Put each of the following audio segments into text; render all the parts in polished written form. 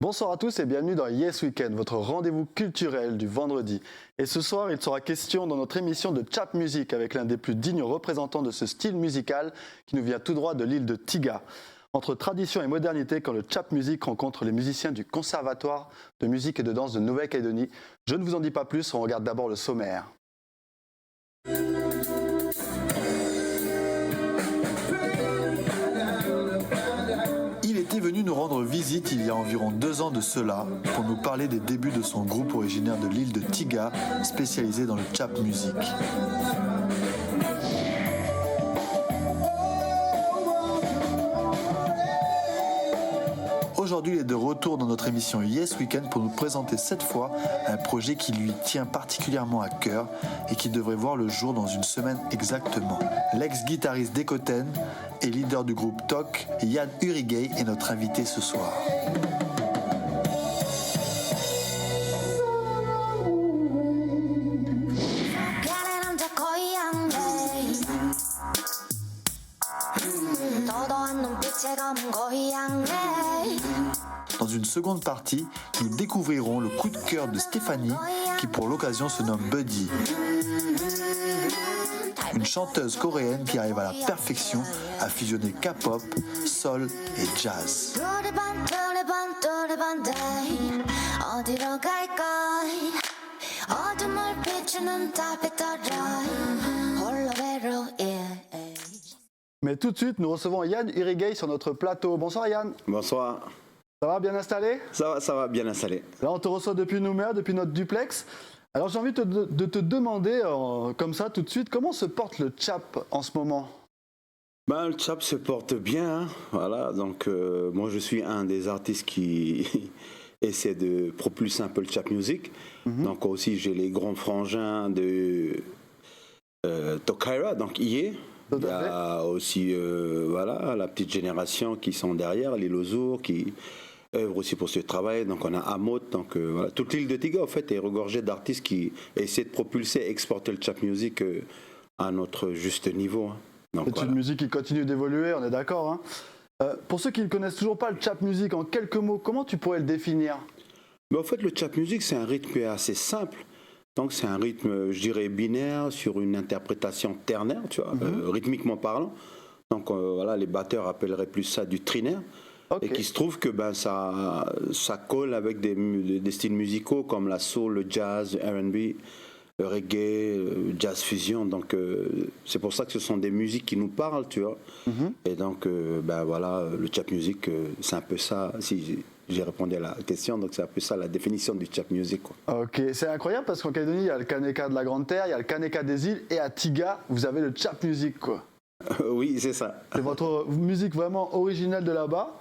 Bonsoir à tous et bienvenue dans Yes Weekend, votre rendez-vous culturel du vendredi. Et ce soir, il sera question dans notre émission de Chap Music avec l'un des plus dignes représentants de ce style musical qui nous vient tout droit de l'île de Tiga. Entre tradition et modernité, quand le Chap Music rencontre les musiciens du Conservatoire de musique et de danse de Nouvelle-Calédonie, je ne vous en dis pas plus, on regarde d'abord le sommaire. Il était venu nous rendre visite il y a environ 2 ans de cela pour nous parler des débuts de son groupe originaire de l'île de Tiga, spécialisé dans le Chap Music. Aujourd'hui, il est de retour dans notre émission Yes Weekend pour nous présenter cette fois un projet qui lui tient particulièrement à cœur et qui devrait voir le jour dans une semaine exactement. L'ex-guitariste d'Ekoten et leader du groupe TOC, Yann Urigay, est notre invité ce soir. Dans une seconde partie, nous découvrirons le coup de cœur de Stéphanie, qui pour l'occasion se nomme Buddy. Une chanteuse coréenne qui arrive à la perfection à fusionner K-pop, soul et jazz. Mais tout de suite, nous recevons Yann Urigay sur notre plateau. Bonsoir Yann. Bonsoir. Ça va, bien installé? Ça va, bien installé. Là, on te reçoit depuis Nouméa, depuis notre duplex. Alors, j'ai envie de te demander, comme ça, tout de suite, comment se porte le Chap en ce moment? Le Chap se porte bien, hein. Voilà. Donc, moi, je suis un des artistes qui essaie de propulser un peu le Chap Music. Donc, aussi, j'ai les grands frangins de Tokaira, donc IE. Il y a aussi la petite génération qui sont derrière, les Lozour, qui œuvrent aussi pour ce travail. Donc on a Amot, donc voilà. Toute l'île de Tiga en fait est regorgée d'artistes qui essaient de propulser et exporter le Chap Music à notre juste niveau. Donc, c'est une musique qui continue d'évoluer, on est d'accord, hein. Pour ceux qui ne connaissent toujours pas le Chap Music, en quelques mots, comment tu pourrais le définir? En fait, le Chap Music, c'est un rythme assez simple. Donc c'est un rythme, je dirais, binaire sur une interprétation ternaire, tu vois, rythmiquement parlant. Donc voilà, les batteurs appelleraient plus ça du trinaire. Okay. Et qui se trouve que ça colle avec des styles musicaux comme la soul, le jazz, le R&B, le reggae, le jazz fusion. Donc c'est pour ça que ce sont des musiques qui nous parlent, tu vois. Et donc voilà, le Chap Music, c'est un peu ça. Si j'ai répondu à la question, donc c'est un peu ça la définition du Chap Music, quoi. Ok, c'est incroyable parce qu'en Calédonie, il y a le Kaneka de la Grande Terre, il y a le Kaneka des îles, et à Tiga, vous avez le Chap Music, quoi. Oui, c'est ça. C'est votre musique vraiment originelle de là-bas.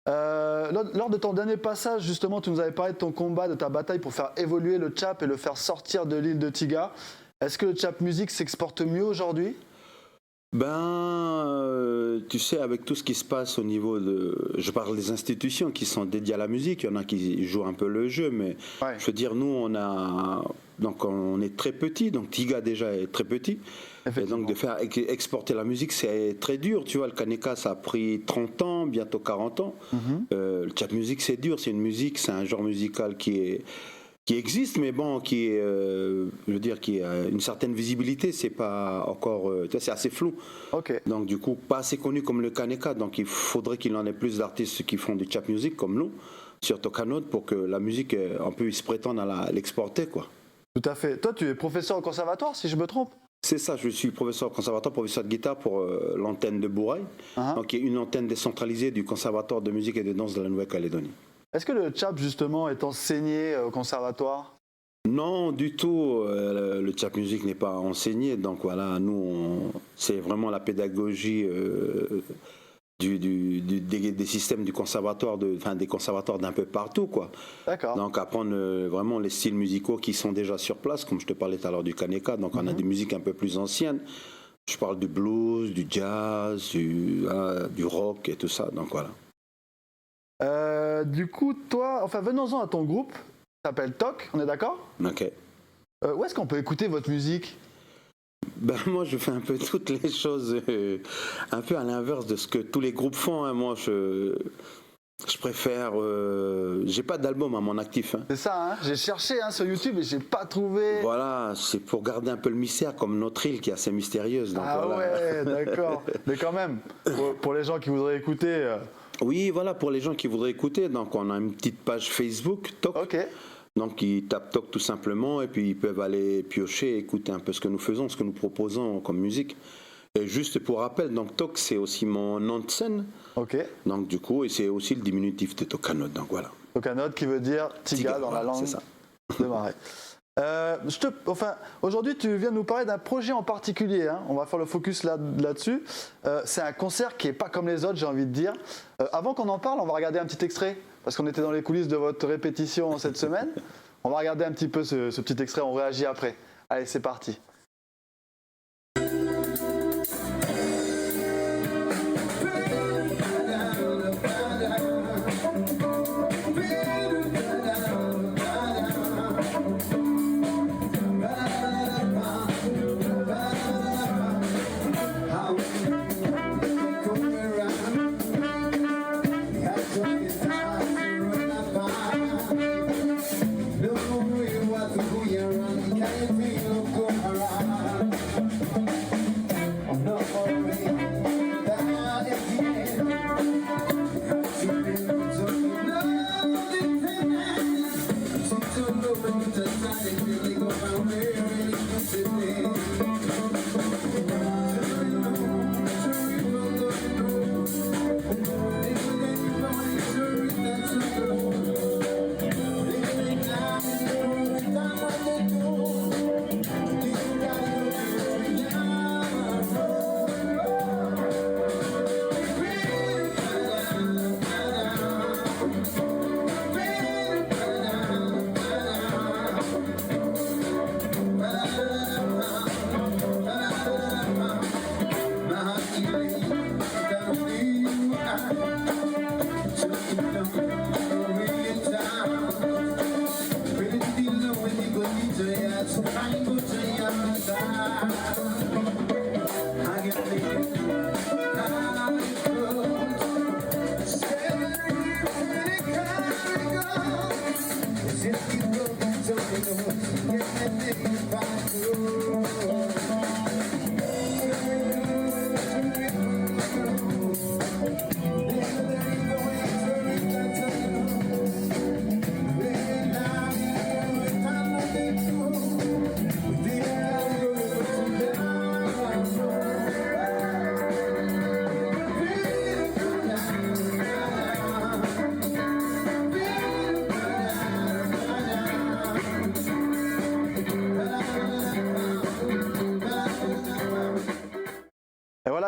Lors de ton dernier passage, justement, tu nous avais parlé de ton combat, de ta bataille pour faire évoluer le Chap et le faire sortir de l'île de Tiga. Est-ce que le Chap Music s'exporte mieux aujourd'hui? Tu sais, avec tout ce qui se passe au niveau de... Je parle des institutions qui sont dédiées à la musique, il y en a qui jouent un peu le jeu, mais ouais. Je veux dire, nous, on est très petit, donc Tiga déjà est très petit, et donc de faire exporter la musique, c'est très dur, tu vois, le Kaneka, ça a pris 30 ans, bientôt 40 ans. Le Chap Music, c'est dur, c'est une musique, c'est un genre musical qui existe, mais bon, qui a une certaine visibilité, c'est pas encore, c'est assez flou. Okay. Donc du coup, pas assez connu comme le Kaneka, donc il faudrait qu'il en ait plus d'artistes qui font du Chap Music comme nous, sur Tokanot, pour que la musique, on puisse se prétendre à l'exporter, quoi. Tout à fait. Toi, tu es professeur au conservatoire, si je me trompe? C'est ça, je suis professeur au conservatoire, professeur de guitare pour l'antenne de Bourail, donc qui est une antenne décentralisée du conservatoire de musique et de danse de la Nouvelle-Calédonie. Est-ce que le Chap, justement, est enseigné au conservatoire? Non, du tout. Le Chap Music n'est pas enseigné. Donc voilà, nous, c'est vraiment la pédagogie des systèmes du conservatoire, des conservatoires d'un peu partout, quoi. D'accord. Donc apprendre vraiment les styles musicaux qui sont déjà sur place, comme je te parlais tout à l'heure du Kaneka. Donc on a des musiques un peu plus anciennes. Je parle du blues, du jazz, du rock et tout ça. Donc voilà. Du coup, toi, venons-en à ton groupe, ça s'appelle TOC, on est d'accord? Ok. Où est-ce qu'on peut écouter votre musique? Moi, je fais un peu toutes les choses un peu à l'inverse de ce que tous les groupes font, hein. Moi, Je préfère. J'ai pas d'album à mon actif. Hein. C'est ça, hein, j'ai cherché sur YouTube et j'ai pas trouvé. Voilà, c'est pour garder un peu le mystère, comme notre île qui est assez mystérieuse. Donc Ah voilà. ouais, d'accord. Mais quand même, pour les gens qui voudraient écouter. Oui, voilà, pour les gens qui voudraient écouter, donc on a une petite page Facebook, Toc. Ok. Donc ils tapent Toc tout simplement et puis ils peuvent aller piocher, écouter un peu ce que nous faisons, ce que nous proposons comme musique. Et juste pour rappel, donc Toc c'est aussi mon nom de scène. Ok. Donc du coup, et c'est aussi le diminutif de Tokano. Donc voilà. Tokano qui veut dire Tiga dans la langue c'est ça. de Marais. Aujourd'hui, tu viens de nous parler d'un projet en particulier. Hein. On va faire le focus là-dessus. C'est un concert qui n'est pas comme les autres, j'ai envie de dire. Avant qu'on en parle, on va regarder un petit extrait, parce qu'on était dans les coulisses de votre répétition cette semaine. On va regarder un petit peu ce petit extrait, on réagit après. Allez, c'est parti.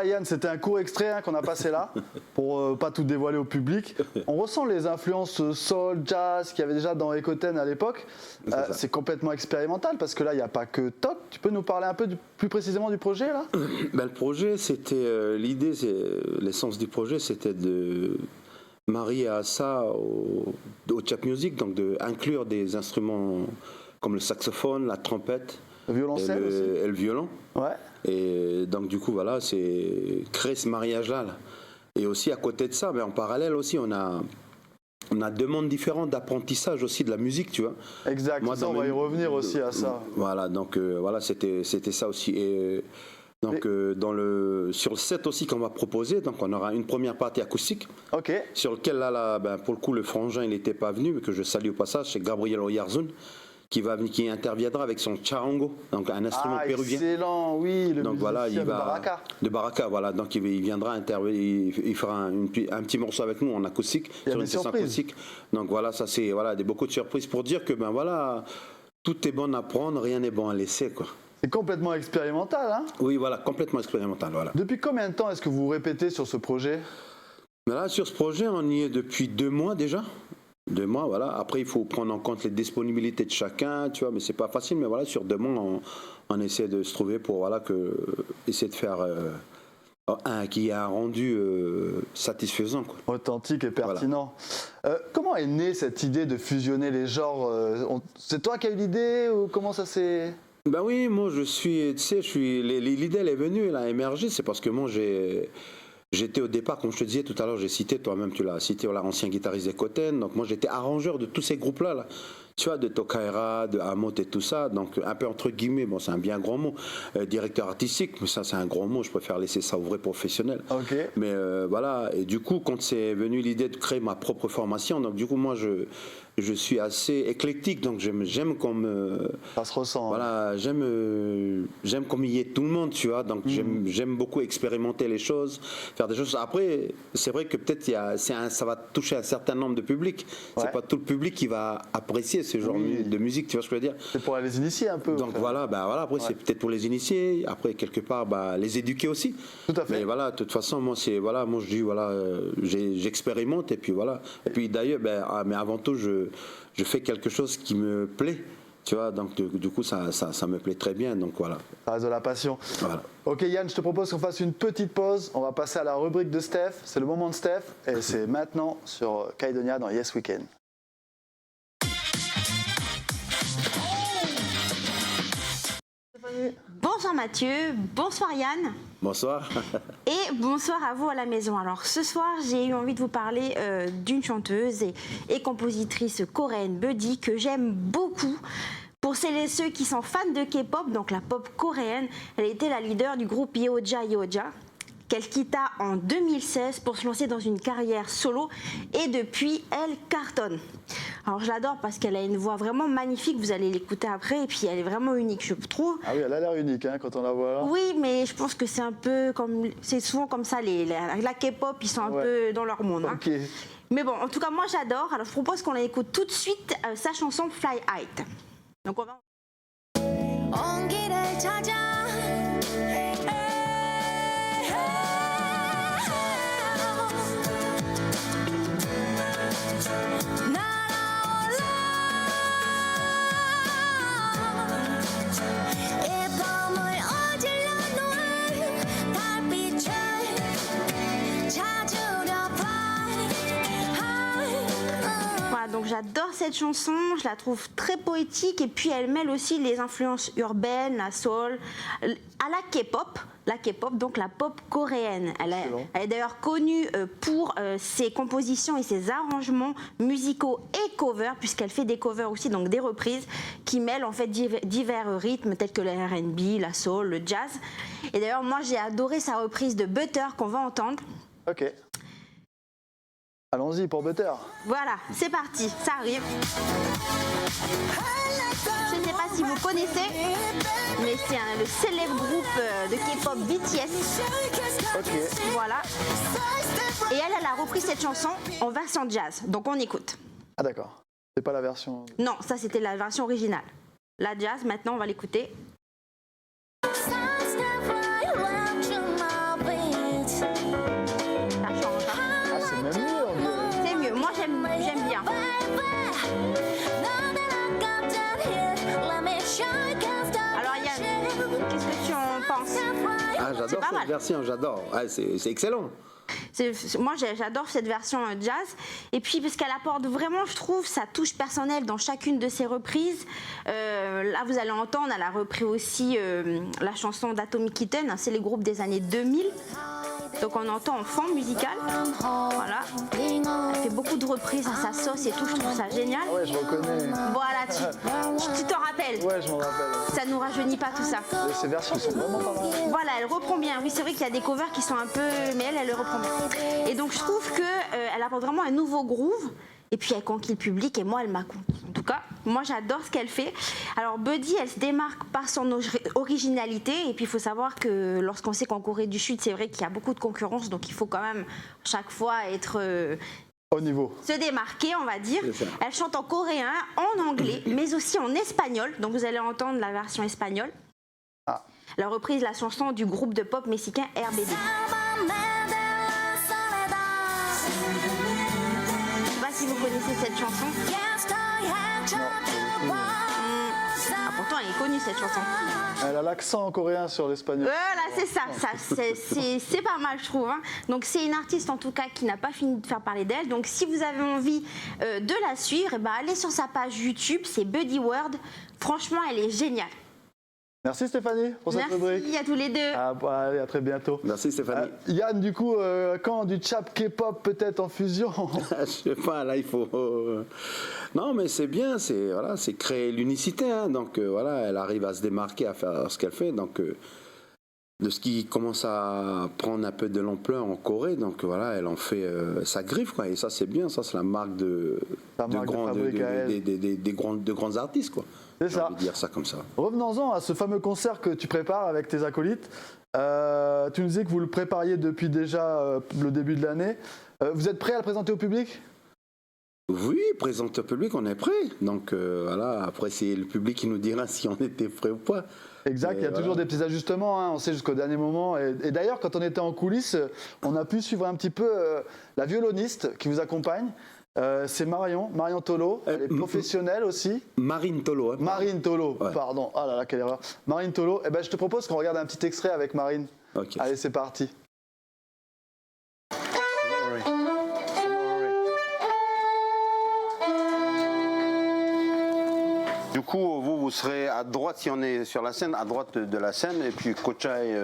Yann, c'était un court extrait qu'on a passé là, pour pas tout dévoiler au public. On ressent les influences soul, jazz qu'il y avait déjà dans Ekoten à l'époque. C'est complètement expérimental parce que là, il n'y a pas que Toc. Tu peux nous parler un peu plus précisément du projet là? Le projet, c'était l'idée, l'essence du projet, c'était de marier à ça au chap music, donc d'inclure des instruments comme le saxophone, la trompette, le violoncelle et le violon. Ouais. Et donc du coup voilà, c'est créer ce mariage-là. Et aussi à côté de ça, mais en parallèle aussi, on a deux mondes différents d'apprentissage aussi de la musique, tu vois. Exact. Moi, ça, on va y revenir aussi à ça. Voilà, donc voilà, c'était ça aussi. Et donc sur le set aussi qu'on va proposer, donc on aura une première partie acoustique. Ok. Sur lequel là, pour le coup le frangin il n'était pas venu, mais que je salue au passage, c'est Gabriel Oyarzun. Qui interviendra avec son charango, donc un instrument péruvien. Excellent, oui, le donc voilà, il va, de Baraka, voilà, donc il viendra intervenir, il fera un petit morceau avec nous en acoustique, sur une session acoustique. Donc voilà, ça c'est beaucoup de surprises pour dire que voilà, tout est bon à prendre, rien n'est bon à laisser, quoi. C'est complètement expérimental, hein? Oui, voilà, complètement expérimental, voilà. Depuis combien de temps est-ce que vous répétez sur ce projet? Là, sur ce projet, on y est depuis 2 mois déjà. 2 mois, voilà. Après, il faut prendre en compte les disponibilités de chacun, tu vois, mais c'est pas facile. Mais voilà, sur 2 mois, on essaie de se trouver pour essayer de faire qui a un rendu satisfaisant, quoi. Authentique et pertinent. Voilà. Comment est née cette idée de fusionner les genres? C'est toi qui as eu l'idée ou comment ça s'est... Ben oui, moi l'idée elle est venue, elle a émergé, c'est parce que moi J'étais au départ, comme je te disais tout à l'heure, j'ai cité, toi-même tu l'as cité, voilà, ancien guitariste d'Ekoten. Donc moi j'étais arrangeur de tous ces groupes-là, là. Tu vois, de Tokaira, de Amot et tout ça. Donc un peu entre guillemets, bon c'est un bien grand mot, directeur artistique, mais ça c'est un grand mot, je préfère laisser ça au vrai professionnel. Ok. Mais voilà, et du coup quand c'est venu l'idée de créer ma propre formation, donc du coup moi je suis assez éclectique, donc j'aime qu'on me... Ça se ressent. Voilà, j'aime qu'on y ait tout le monde, tu vois, donc j'aime beaucoup expérimenter les choses, faire des choses. Après, c'est vrai que peut-être ça va toucher un certain nombre de publics. Ouais. C'est pas tout le public qui va apprécier ce genre de musique, tu vois ce que je veux dire? C'est pour les initier un peu. Donc voilà, après c'est peut-être pour les initier, après quelque part les éduquer aussi. Tout à fait. Mais voilà, de toute façon, moi je dis j'expérimente et puis voilà. Et puis d'ailleurs, mais avant tout, je fais quelque chose qui me plaît. Tu vois, donc du coup, ça me plaît très bien, donc voilà. Ça reste de la passion. Voilà. Ok Yann, je te propose qu'on fasse une petite pause. On va passer à la rubrique de Steph. C'est le moment de Steph et c'est maintenant sur Kaidonia dans Yes Weekend. Bonsoir Mathieu, bonsoir Yann. Bonsoir. Et bonsoir à vous à la maison. Alors ce soir, j'ai eu envie de vous parler d'une chanteuse et compositrice coréenne, Buddy, que j'aime beaucoup. Pour celles et ceux qui sont fans de K-pop, donc la pop coréenne, elle était la leader du groupe Yeoja, qu'elle quitta en 2016 pour se lancer dans une carrière solo et depuis, elle cartonne. Alors je l'adore parce qu'elle a une voix vraiment magnifique, vous allez l'écouter après, et puis elle est vraiment unique, je trouve. Ah oui, elle a l'air unique hein, quand on la voit là. Oui, mais je pense que c'est un peu comme, c'est souvent comme ça, la K-pop, ils sont un peu dans leur monde. Hein. Ok. Mais bon, en tout cas, moi j'adore, alors je propose qu'on la écoute tout de suite, sa chanson Fly High. Donc on va... Donc j'adore cette chanson, je la trouve très poétique et puis elle mêle aussi les influences urbaines, la soul, à la K-pop. La K-pop, donc la pop coréenne. Elle est d'ailleurs connue pour ses compositions et ses arrangements musicaux et covers, puisqu'elle fait des covers aussi, donc des reprises qui mêlent en fait divers rythmes tels que le R&B, la soul, le jazz. Et d'ailleurs moi j'ai adoré sa reprise de Butter qu'on va entendre. Ok. Allons-y pour Butter. Voilà, c'est parti, ça arrive. Je ne sais pas si vous connaissez, mais c'est le célèbre groupe de K-pop BTS. Ok. Voilà. Et elle a repris cette chanson en version jazz. Donc on écoute. Ah d'accord. C'est pas la version... Non, ça c'était la version originale. La jazz, maintenant on va l'écouter. J'aime bien. Alors Yann, qu'est-ce que tu en penses? Ah, j'adore cette version, j'adore. Ah, c'est excellent. Moi j'adore cette version jazz et puis parce qu'elle apporte vraiment, je trouve, sa touche personnelle dans chacune de ses reprises. Là vous allez entendre, elle a repris aussi la chanson d'Atomic Kitten, hein, c'est les groupes des années 2000. Donc on entend en fond musical, voilà. Elle fait beaucoup de reprises à sa sauce et tout, je trouve ça génial. Ouais, je reconnais. Voilà, tu t'en rappelles. Ouais, je m'en rappelle. Ça nous rajeunit pas tout ça. Ces versions sont vraiment pas mal. Voilà, elle reprend bien. Oui, c'est vrai qu'il y a des covers qui sont un peu... Mais elle le reprend bien. Et donc je trouve qu'elle apporte vraiment un nouveau groove. Et puis elle conquit le public et moi elle m'a conquis. En tout cas, moi j'adore ce qu'elle fait. Alors Buddy, elle se démarque par son originalité. Et puis il faut savoir que lorsqu'on sait qu'en Corée du Sud, c'est vrai qu'il y a beaucoup de concurrence. Donc il faut quand même chaque fois être... au niveau. Se démarquer, on va dire. Elle chante en coréen, en anglais, mais aussi en espagnol. Donc vous allez entendre la version espagnole. Ah. Elle a reprise la chanson du groupe de pop mexicain RBD. Si vous connaissez cette chanson. Ah, pourtant elle est connue cette chanson. Elle a l'accent coréen sur l'espagnol. Voilà, c'est ça. C'est pas mal, je trouve. Hein. Donc c'est une artiste en tout cas qui n'a pas fini de faire parler d'elle. Donc si vous avez envie de la suivre, allez sur sa page YouTube, c'est Buddy World. Franchement, elle est géniale. Merci Stéphanie pour cette rubrique. Merci à tous les deux. Ah, bah, allez, à très bientôt. Merci Stéphanie. Yann, du coup, quand du chap K-pop peut-être en fusion? Je sais pas, là il faut. Non, mais c'est bien, c'est voilà, c'est créer l'unicité. Hein, donc voilà, elle arrive à se démarquer, à faire ce qu'elle fait. Donc de ce qui commence à prendre un peu de l'ampleur en Corée, donc voilà, elle en fait sa griffe, quoi. Et ça c'est bien, ça c'est la marque de grands artistes, quoi. C'est J'ai ça. envie de dire ça comme ça. Revenons-en à ce fameux concert que tu prépares avec tes acolytes. Tu nous disais que vous le prépariez depuis déjà le début de l'année. Vous êtes prêt à le présenter au public? Oui, présenter au public, on est prêt. Donc voilà, après c'est le public qui nous dira si on était prêt ou pas. Exact, il y a toujours des petits ajustements, hein, on sait jusqu'au dernier moment. Et d'ailleurs, quand on était en coulisses, on a pu suivre un petit peu la violoniste qui vous accompagne. C'est Marion Tolo, elle est professionnelle aussi. Marine Tolo. Hein, Marine Tolo, ouais. pardon. Ah là là, quelle erreur. Marine Tolo, je te propose qu'on regarde un petit extrait avec Marine. Ok. Allez, c'est parti. Du coup, vous serez à droite, si on est sur la scène, à droite de la scène, et puis Kocha et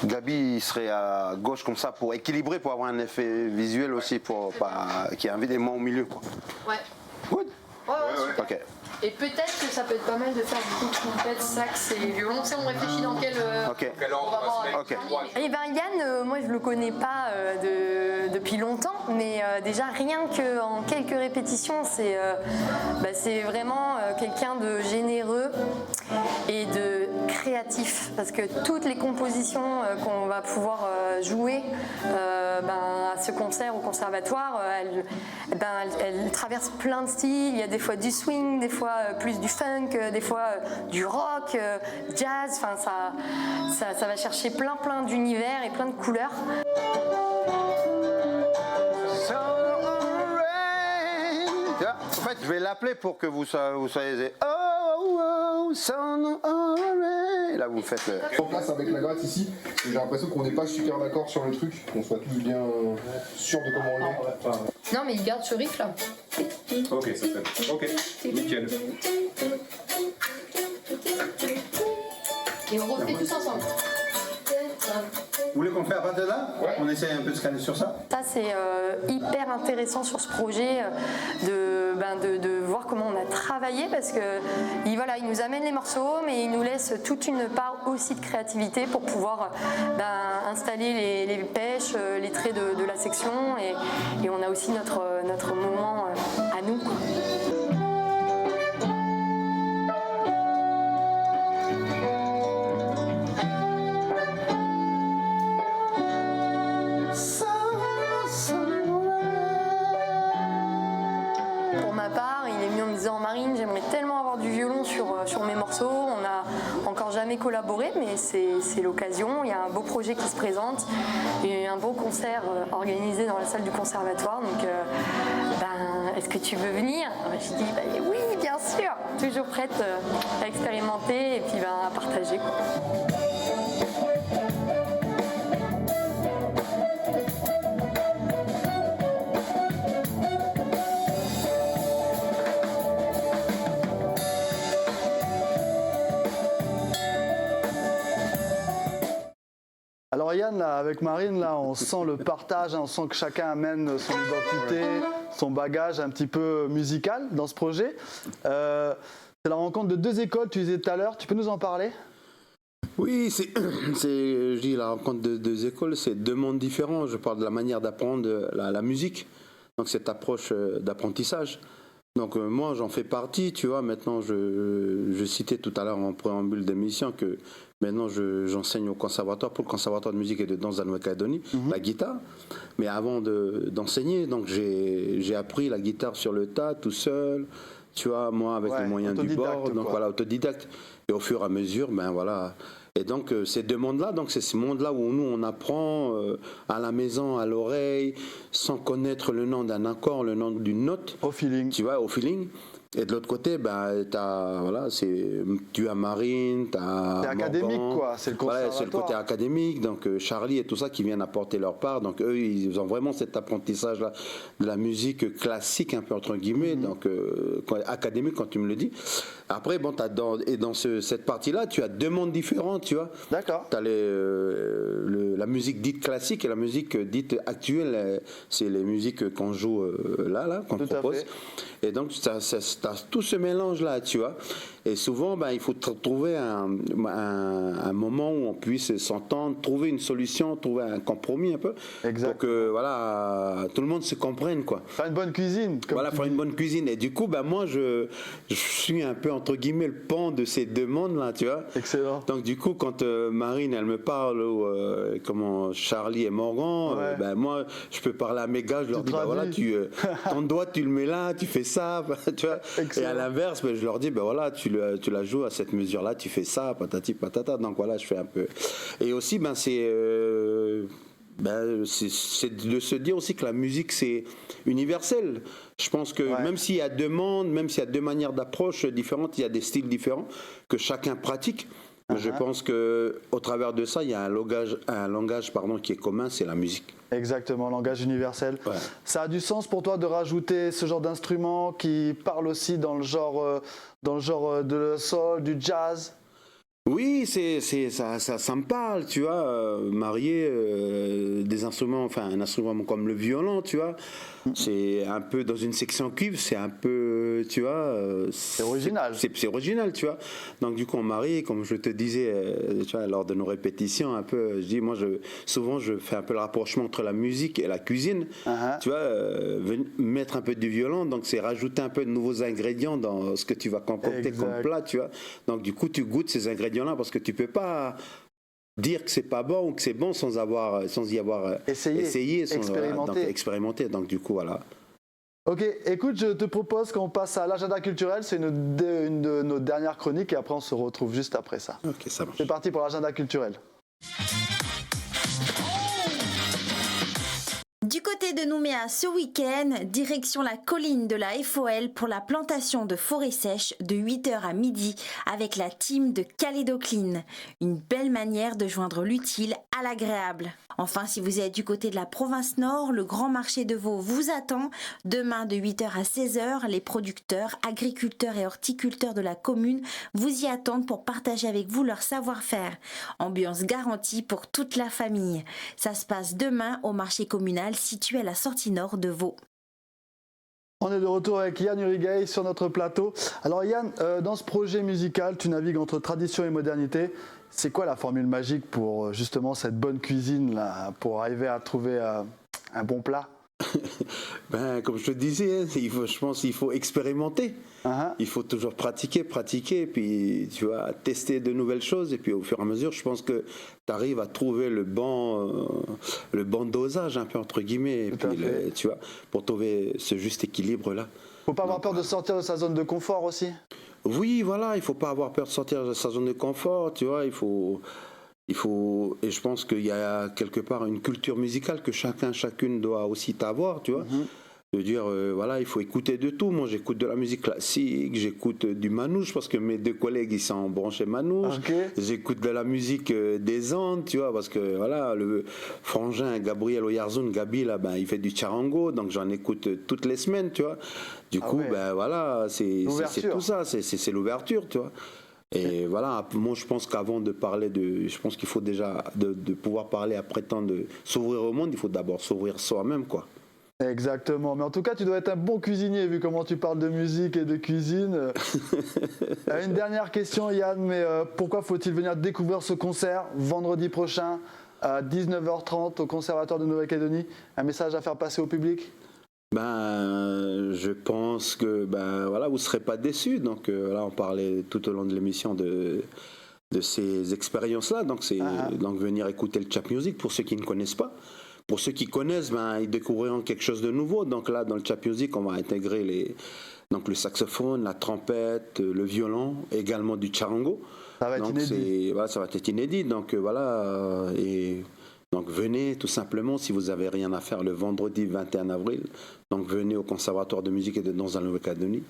Gabi il serait à gauche comme ça pour équilibrer, pour avoir un effet visuel aussi, pour pas qu'il y ait un élément au milieu, quoi. Ouais. Good. Ouais, super. Ok. Et peut-être que ça peut être pas mal de faire du coup trompette, sax et violon. Tu sais, on réfléchit dans quel. Ok. On va voir avec Ok. Charlie, mais- Yann, moi je le connais pas depuis longtemps, mais déjà rien qu'en quelques répétitions, c'est vraiment quelqu'un de généreux et de créatif, parce que toutes les compositions qu'on va pouvoir jouer à ce concert au conservatoire, elles traversent plein de styles. Il y a des fois du swing, des fois plus du funk, des fois du rock, jazz. Enfin, ça va chercher plein d'univers et plein de couleurs. En fait, je vais l'appeler pour que vous soyez. Oh, son of rain. Et là, vous faites le. En place avec la gratte ici, j'ai l'impression qu'on n'est pas super d'accord sur le truc, qu'on soit tous bien sûrs de comment on est. Non, mais il garde ce riff là. Ok, ça fait. Ok, nickel. Et on refait tous ensemble. Vous voulez qu'on fait à partir de là? Ouais. On essaye un peu de se caler sur ça? Ça, c'est hyper intéressant sur ce projet de voir comment on a travaillé, parce que il nous amène les morceaux, mais il nous laisse toute une part aussi de créativité pour pouvoir installer les pêches, les traits de la section, et on a aussi notre moment à nous, quoi. Pour ma part, il est venu en me disant: Marine, j'aimerais tellement avoir du violon sur mes morceaux. On n'a encore jamais collaboré, mais c'est l'occasion. Il y a un beau projet qui se présente. Il y a eu un beau concert organisé dans la salle du conservatoire. Donc, est-ce que tu veux venir? J'ai dit oui, bien sûr. Toujours prête à expérimenter et puis à partager, quoi. Alors Yann, là, avec Marine, là, on sent le partage, hein, on sent que chacun amène son identité, son bagage un petit peu musical dans ce projet. C'est la rencontre de deux écoles, tu disais tout à l'heure, tu peux nous en parler? Oui, je dis la rencontre de deux écoles, c'est deux mondes différents. Je parle de la manière d'apprendre la musique, donc cette approche d'apprentissage. Donc moi, j'en fais partie, tu vois. Maintenant, je citais tout à l'heure en préambule d'émission que maintenant, j'enseigne au conservatoire, pour le conservatoire de musique et de danse de la Nouvelle-Calédonie, la guitare. Mais avant d'enseigner, donc j'ai appris la guitare sur le tas, tout seul, tu vois, moi avec les moyens du bord, donc voilà, autodidacte. Et au fur et à mesure, voilà. Et donc ces deux mondes-là, donc c'est ce monde-là où nous on apprend à la maison, à l'oreille, sans connaître le nom d'un accord, le nom d'une note. Au feeling. Tu vois, au feeling. Et de l'autre côté, tu as Marine, tu as C'est académique, quoi. C'est le Voilà, conservatoire. c'est le côté académique, donc Charlie et tout ça qui viennent apporter leur part. Donc eux, ils ont vraiment cet apprentissage-là de la musique classique, un peu entre guillemets, donc académique quand tu me le dis. Après, bon, dans cette partie-là, tu as deux mondes différents, tu vois. D'accord. Tu as la musique dite classique et la musique dite actuelle. C'est les musiques qu'on joue qu'on Tout à propose. fait. Et donc, tu as tout ce mélange-là, tu vois. Et souvent, il faut trouver un moment où on puisse s'entendre, trouver une solution, trouver un compromis un peu. Exact. Pour que tout le monde se comprenne, quoi. Faire une bonne cuisine. Comme Voilà, tu faire dis. une bonne cuisine. Et du coup, moi, je suis un peu, entre guillemets, le pont de ces deux mondes-là, tu vois. Excellent. Donc, du coup, quand Marine, elle me parle, ou comment Charlie et Morgan, Ouais. moi, je peux parler à mes gars, je leur dis, traduis. voilà, ton doigt, tu le mets là, tu fais ça, tu vois. Excellent. Et à l'inverse, je leur dis, voilà, tu la joues à cette mesure-là, tu fais ça, patati patata. Donc, voilà, je fais un peu. Et aussi, c'est de se dire aussi que la musique, c'est universel. Je pense que même s'il y a deux mondes, même s'il y a deux manières d'approche différentes, il y a des styles différents que chacun pratique. Je pense qu'au travers de ça, il y a un langage qui est commun, c'est la musique. Exactement, langage universel. Ouais. Ça a du sens pour toi de rajouter ce genre d'instrument qui parle aussi dans le genre de la soul, du jazz? Oui, ça me parle, tu vois, marier des instruments, enfin un instrument comme le violon, tu vois, c'est un peu dans une section cuivre, c'est un peu, tu vois, c'est original. C'est original, tu vois. Donc du coup on marie, comme je te disais, tu vois, lors de nos répétitions, un peu, je dis, moi souvent je fais un peu le rapprochement entre la musique et la cuisine, tu vois, mettre un peu du violon, donc c'est rajouter un peu de nouveaux ingrédients dans ce que tu vas concocter comme plat, tu vois. Donc du coup tu goûtes ces ingrédients là parce que tu peux pas dire que c'est pas bon ou que c'est bon sans y avoir essayé, expérimenté. Donc du coup voilà. Ok, écoute, je te propose qu'on passe à l'agenda culturel, c'est une de nos dernières chroniques et après on se retrouve juste après ça. Ok, ça marche. C'est parti pour l'agenda culturel. Du côté de Nouméa ce week-end, direction la colline de la FOL pour la plantation de forêts sèches de 8h à midi avec la team de Calédocline. Une belle manière de joindre l'utile à l'agréable. Enfin, si vous êtes du côté de la province Nord, le grand marché de Vaud vous attend. Demain de 8h à 16h, les producteurs, agriculteurs et horticulteurs de la commune vous y attendent pour partager avec vous leur savoir-faire. Ambiance garantie pour toute la famille. Ça se passe demain au marché communal situé à la sortie nord de Vaud. On est de retour avec Yann Urigay sur notre plateau. Alors Yann, dans ce projet musical, tu navigues entre tradition et modernité. C'est quoi la formule magique pour justement cette bonne cuisine là, pour arriver à trouver un bon plat? Comme je te disais, je pense qu'il faut expérimenter. Il faut toujours pratiquer, puis tu vois, tester de nouvelles choses, et puis au fur et à mesure, je pense que tu arrives à trouver le bon dosage, un peu entre guillemets, et puis tu vois, pour trouver ce juste équilibre là. Faut pas avoir peur de sortir de sa zone de confort aussi. Oui, voilà, il faut pas avoir peur de sortir de sa zone de confort, tu vois, il faut, et je pense qu'il y a quelque part une culture musicale que chacune doit aussi avoir, tu vois. De dire, voilà, il faut écouter de tout. Moi, j'écoute de la musique classique, j'écoute du manouche, parce que mes deux collègues, ils sont branchés manouche. J'écoute de la musique des Andes, tu vois, parce que, voilà, le frangin Gabriel Oyarzoun, Gabi, là, il fait du charango, donc j'en écoute toutes les semaines, tu vois. Du coup, voilà, c'est tout ça, c'est l'ouverture, tu vois. Et voilà, moi je pense qu'avant de parler je pense qu'il faut déjà, de pouvoir parler après tant de s'ouvrir au monde, il faut d'abord s'ouvrir soi-même, quoi. Exactement, mais en tout cas tu dois être un bon cuisinier vu comment tu parles de musique et de cuisine. Une dernière question Yann, mais pourquoi faut-il venir découvrir ce concert vendredi prochain à 19h30 au Conservatoire de Nouvelle-Calédonie? Un message à faire passer au public? Je pense que voilà, vous ne serez pas déçus. Donc là, on parlait tout au long de l'émission de ces expériences-là. Donc c'est donc venir écouter le Chap Music pour ceux qui ne connaissent pas. Pour ceux qui connaissent, ils découvriront quelque chose de nouveau. Donc là, dans le Chap Music, on va intégrer le saxophone, la trompette, le violon, également du charango. Ça va être inédit. Ça va être inédit. Donc voilà. Donc venez tout simplement si vous n'avez rien à faire le vendredi 21 avril. Donc venez au Conservatoire de musique et de danse de la Nouvelle-Calédonie.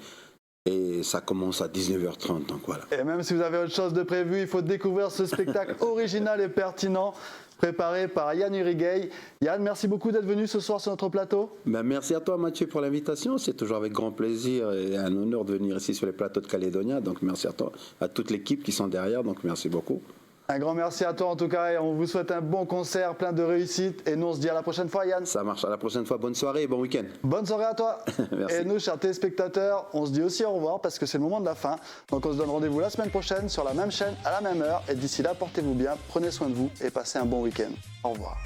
Et ça commence à 19h30, donc voilà. Et même si vous avez autre chose de prévu, il faut découvrir ce spectacle original et pertinent préparé par Yann Urigueil. Yann, merci beaucoup d'être venu ce soir sur notre plateau. Ben, merci à toi Mathieu pour l'invitation, c'est toujours avec grand plaisir et un honneur de venir ici sur les plateaux de Calédonia, donc merci à toi, à toute l'équipe qui sont derrière, donc merci beaucoup. Un grand merci à toi en tout cas et on vous souhaite un bon concert, plein de réussite et nous on se dit à la prochaine fois Yann. Ça marche, à la prochaine fois, bonne soirée et bon week-end. Bonne soirée à toi. Merci. Et nous, chers téléspectateurs, on se dit aussi au revoir parce que c'est le moment de la fin. Donc on se donne rendez-vous la semaine prochaine sur la même chaîne à la même heure et d'ici là, portez-vous bien, prenez soin de vous et passez un bon week-end. Au revoir.